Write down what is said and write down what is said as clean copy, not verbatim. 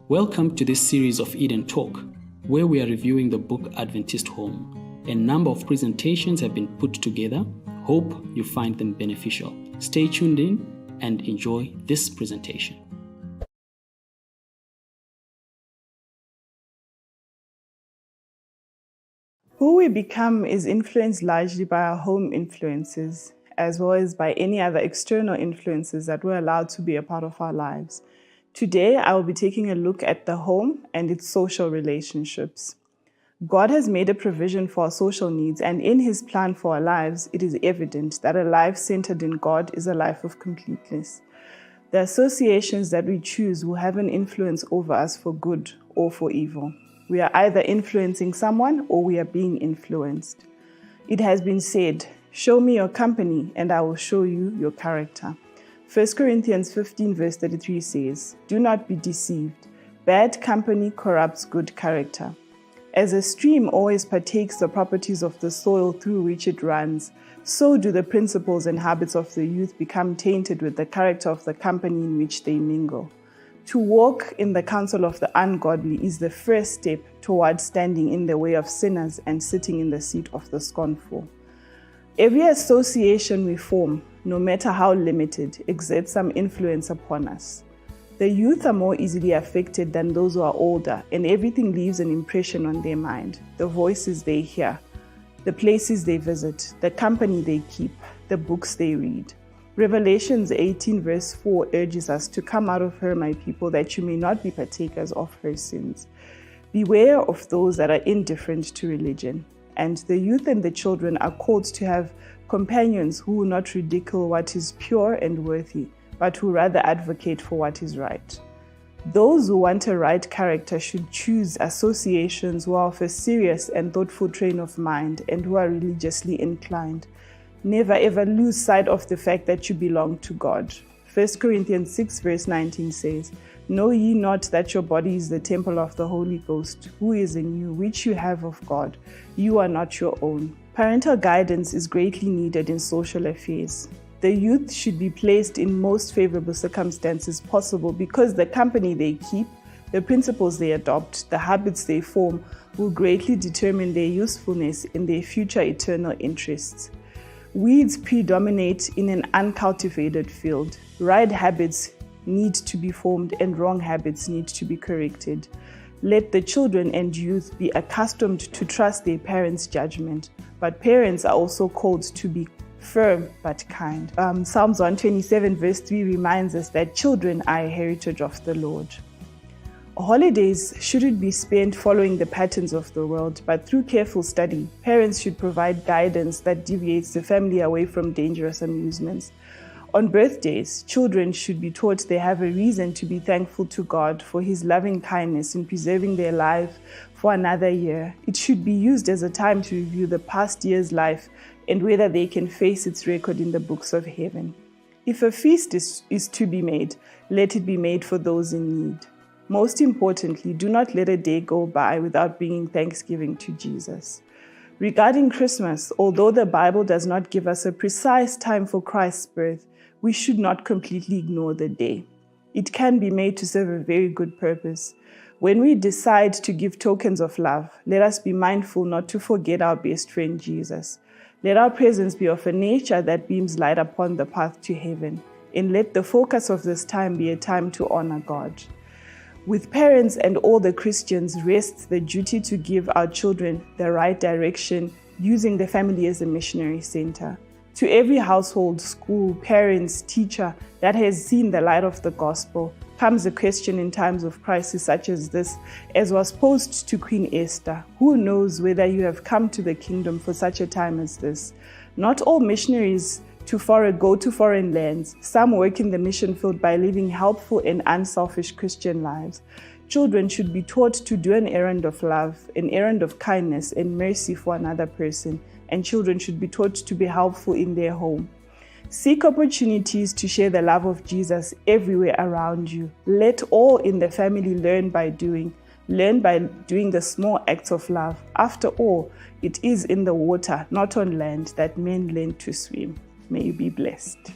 Welcome to this series of Eden Talk, where we are reviewing the book Adventist Home. A number of presentations have been put together. Hope you find them beneficial. Stay tuned in and enjoy this presentation. Who we become is influenced largely by our home influences, as well as by any other external influences that we're allowed to be a part of our lives. Today, I will be taking a look at the home and its social relationships. God has made a provision for our social needs, and in His plan for our lives, it is evident that a life centered in God is a life of completeness. The associations that we choose will have an influence over us for good or for evil. We are either influencing someone or we are being influenced. It has been said, "Show me your company and I will show you your character." 1 Corinthians 15 verse 33 says, "Do not be deceived. Bad company corrupts good character." As a stream always partakes the properties of the soil through which it runs, so do the principles and habits of the youth become tainted with the character of the company in which they mingle. To walk in the counsel of the ungodly is the first step towards standing in the way of sinners and sitting in the seat of the scornful. Every association we form, no matter how limited, exerts some influence upon us. The youth are more easily affected than those who are older, and everything leaves an impression on their mind. The voices they hear, the places they visit, the company they keep, the books they read. Revelations 18 verse 4 urges us to come out of her, my people, that you may not be partakers of her sins. Beware of those that are indifferent to religion. And the youth and the children are called to have companions who will not ridicule what is pure and worthy, but who rather advocate for what is right. Those who want a right character should choose associations who are of a serious and thoughtful train of mind and who are religiously inclined. Never ever lose sight of the fact that you belong to God. 1 Corinthians 6 verse 19 says, "Know ye not that your body is the temple of the Holy Ghost, who is in you, which you have of God? You are not your own." Parental guidance is greatly needed in social affairs. The youth should be placed in most favorable circumstances possible because the company they keep, the principles they adopt, the habits they form will greatly determine their usefulness in their future eternal interests. Weeds predominate in an uncultivated field. Right habits need to be formed and wrong habits need to be corrected. Let the children and youth be accustomed to trust their parents' judgment, but parents are also called to be firm but kind. Psalms 127 verse 3 reminds us that children are a heritage of the Lord. Holidays shouldn't be spent following the patterns of the world, but through careful study, parents should provide guidance that deviates the family away from dangerous amusements. On birthdays, children should be taught they have a reason to be thankful to God for His loving kindness in preserving their life for another year. It should be used as a time to review the past year's life and whether they can face its record in the books of heaven. If a feast is to be made, let it be made for those in need. Most importantly, do not let a day go by without bringing thanksgiving to Jesus. Regarding Christmas, although the Bible does not give us a precise time for Christ's birth, we should not completely ignore the day. It can be made to serve a very good purpose. When we decide to give tokens of love, let us be mindful not to forget our best friend Jesus. Let our presence be of a nature that beams light upon the path to heaven, and let the focus of this time be a time to honor God. With parents and all the Christians rests the duty to give our children the right direction, using the family as a missionary center. To every household, school, parents, teacher that has seen the light of the gospel comes a question in times of crisis such as this, as was posed to Queen Esther. Who knows whether you have come to the kingdom for such a time as this? Not all missionaries go to foreign lands. Some work in the mission field by living helpful and unselfish Christian lives. Children should be taught to do an errand of love, an errand of kindness and mercy for another person, and children should be taught to be helpful in their home. Seek opportunities to share the love of Jesus everywhere around you. Let all in the family learn by doing the small acts of love. After all, it is in the water, not on land, that men learn to swim. May you be blessed.